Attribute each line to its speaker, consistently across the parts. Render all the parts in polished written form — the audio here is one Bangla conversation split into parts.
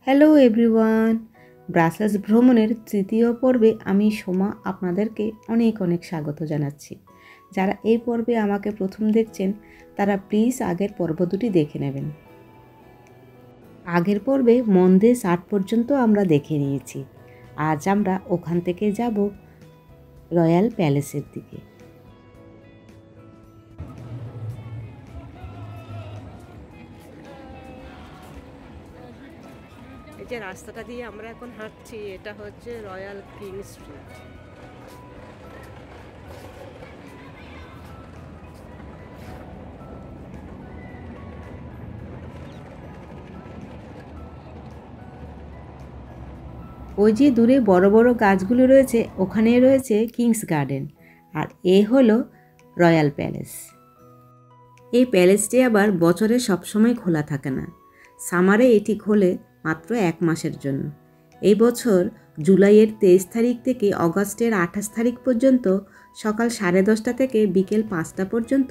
Speaker 1: হ্যালো এভরিওয়ান, ব্রাসেলস ভ্রমণের তৃতীয় পর্বে আমি সোমা আপনাদেরকে অনেক অনেক স্বাগত জানাচ্ছি। যারা এই পর্বে আমাকে প্রথম দেখছেন তারা প্লিজ আগের পর্ব দুটি দেখে নেবেন। আগের পর্বে মন্দেস আর্ট পর্যন্ত আমরা দেখে নিয়েছি। আজ আমরা ওখান থেকে যাব রয়্যাল প্যালেসের দিকে। এই যে রাস্তাটা দিয়ে আমরা এখন হাঁটছি এটা হচ্ছে রয়্যাল কিং স্ট্রিট। ওই যে দূরে বড় বড় গাছগুলো রয়েছে ওখানে রয়েছে কিংস গার্ডেন, আর এ হলো রয়্যাল প্যালেস। এই প্যালেসটি আবার বছরে সবসময় খোলা থাকে না, সামারে এটি খোলে মাত্র 1 মাসের জন্য। এই বছর জুলাইয়ের 23 তারিখ থেকে অগস্টের 28 তারিখ পর্যন্ত সকাল 10:30 থেকে বিকেল 5টা পর্যন্ত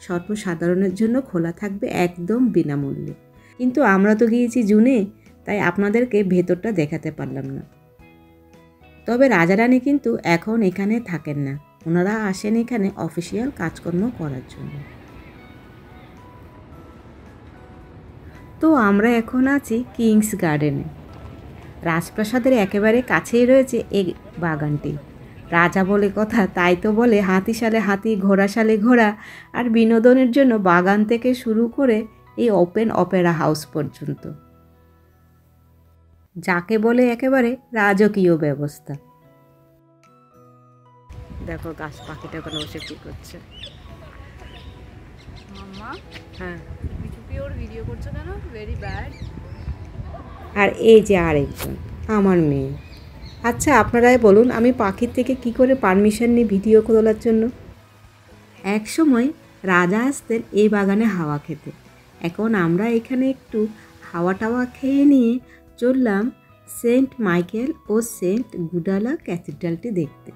Speaker 1: সর্বসাধারণের জন্য খোলা থাকবে একদম বিনামূল্যে। কিন্তু আমরা তো গিয়েছি জুনে, তাই আপনাদেরকে ভেতরটা দেখাতে পারলাম না। তবে রাজারানী কিন্তু এখন এখানে থাকেন না, ওনারা আসেন এখানে অফিসিয়াল কাজকর্ম করার জন্য। তো আমরা এখন আছি কিংস গার্ডেনে। রাজপ্রাসাদের একেবারে কাছেই রয়েছে এই বাগানটি। রাজা বলে কথা, তাই তো বলে হাতি সালে হাতি, ঘোড়া সালে ঘোড়া। আর বিনোদনের জন্য বাগান থেকে শুরু করে এই ওপেন অপেরা হাউস পর্যন্ত, যাকে বলে একেবারে রাজকীয় ব্যবস্থা। দেখো গাছ পাখিটা ওখানে বসে কি করছে।
Speaker 2: মাম্মা
Speaker 1: হ্যাঁ,
Speaker 2: চুপি ওর ভিডিও করছো কেন? Very bad.
Speaker 1: আর এই যে আরেকজন আমার মেয়ে। আচ্ছা আপনারাই বলুন, আমি পাখির থেকে কি করে পারমিশন নিই ভিডিও তোলার জন্য? এক সময় রাজা আসতেন এই বাগানে হাওয়া খেতে। এখন আমরা এখানে একটু হাওয়া টাওয়া খেয়ে নিয়ে চললাম সেন্ট মাইকেল ও সেন্ট গুডালা ক্যাথিড্রালটি দেখতে।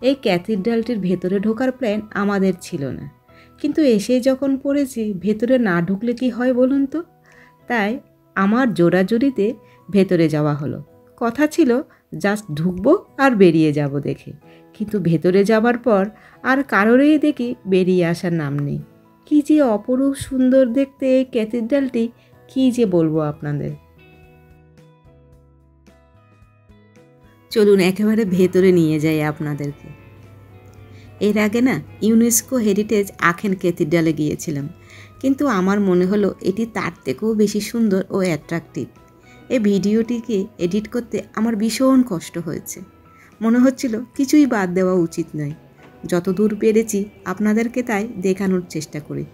Speaker 1: এই ক্যাথিড্রালটির ভেতরে ঢোকার প্ল্যান আমাদের ছিল না, কিন্তু এসে যখন পড়েছি ভেতরে না ঢুকলে কি হয় বলুন তো। তাই আমার জোরাজুরিতে ভেতরে যাওয়া হলো। কথা ছিল জাস্ট ঢুকবো আর বেরিয়ে যাব দেখে, কিন্তু ভেতরে যাবার পর আর কারোরই দেখি বেরিয়ে আসার নাম নেই। কী যে অপরূপ সুন্দর দেখতে এই ক্যাথিড্রালটি, কী যে বলবো আপনাদের। চলুন একেবারে ভেতরে নিয়ে যাই আপনাদেরকে। এর আগে না ইউনেস্কো হেরিটেজ আখেন ক্যাথিড্রালে গিয়েছিলাম, কিন্তু আমার মনে হলো এটি তার থেকেও বেশি সুন্দর ও অ্যাট্রাকটিভ। এই ভিডিওটিকে এডিট করতে আমার ভীষণ কষ্ট হয়েছে, মনে হচ্ছিল কিছুই বাদ দেওয়া উচিত নয়। যতদূর পেরেছি আপনাদেরকে তাই দেখানোর চেষ্টা করি।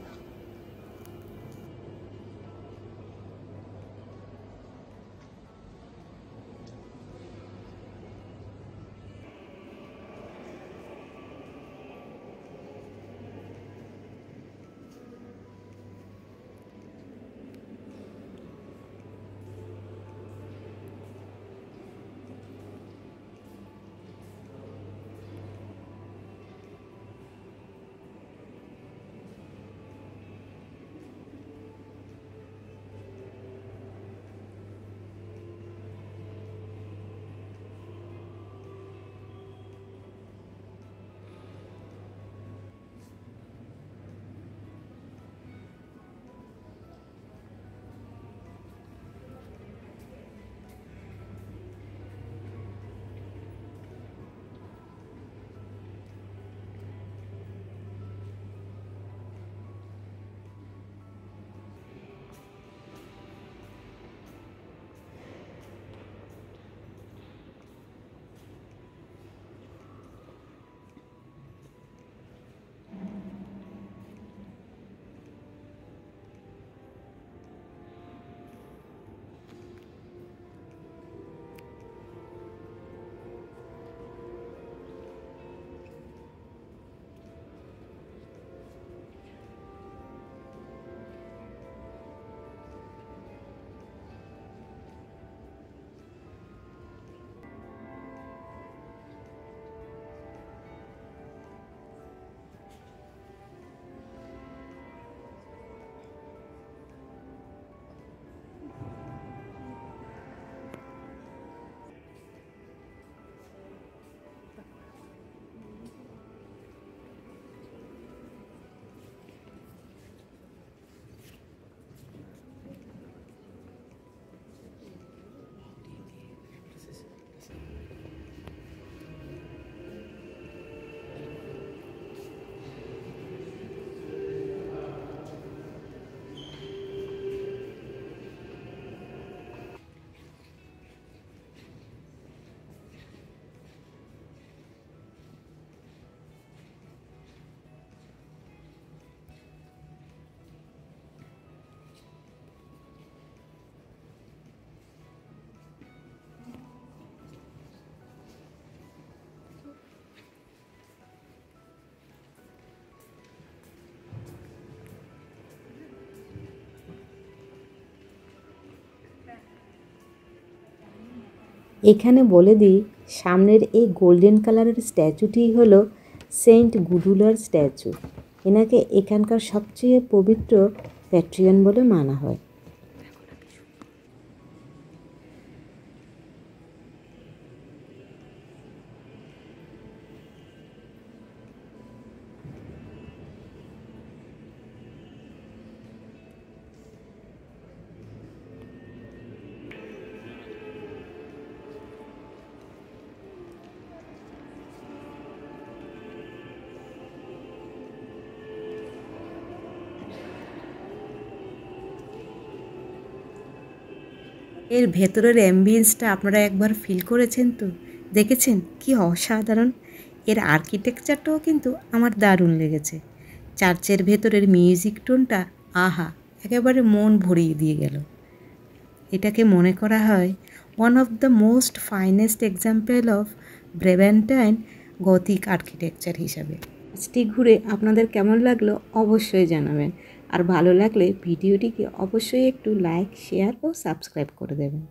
Speaker 1: এখানে বলে দিই, সামনের এই গোল্ডেন কালারের স্ট্যাচুটি হলো সেন্ট গুডুলার স্ট্যাচু। এনাকে এখানকার সবচেয়ে পবিত্র প্যাট্রিয়ন বলে মানা হয়। এর ভেতরের অ্যাম্বিয়েন্সটা আপনারা একবার ফিল করেছেন তো? দেখেছেন কি অসাধারণ! এর আর্কিটেকচারটাও কিন্তু আমার দারুণ লেগেছে। চার্চের ভেতরের মিউজিক টোনটা আহা, একেবারে মন ভরিয়ে দিয়ে গেল। এটাকে মনে করা হয় one of the most finest example of Byzantine Gothic architecture হিসাবে। কাজটি ঘুরে আপনাদের কেমন লাগলো অবশ্যই জানাবেন, আর ভালো লাগলে ভিডিওটিকে অবশ্যই একটু লাইক, শেয়ার ও সাবস্ক্রাইব করে দেবেন।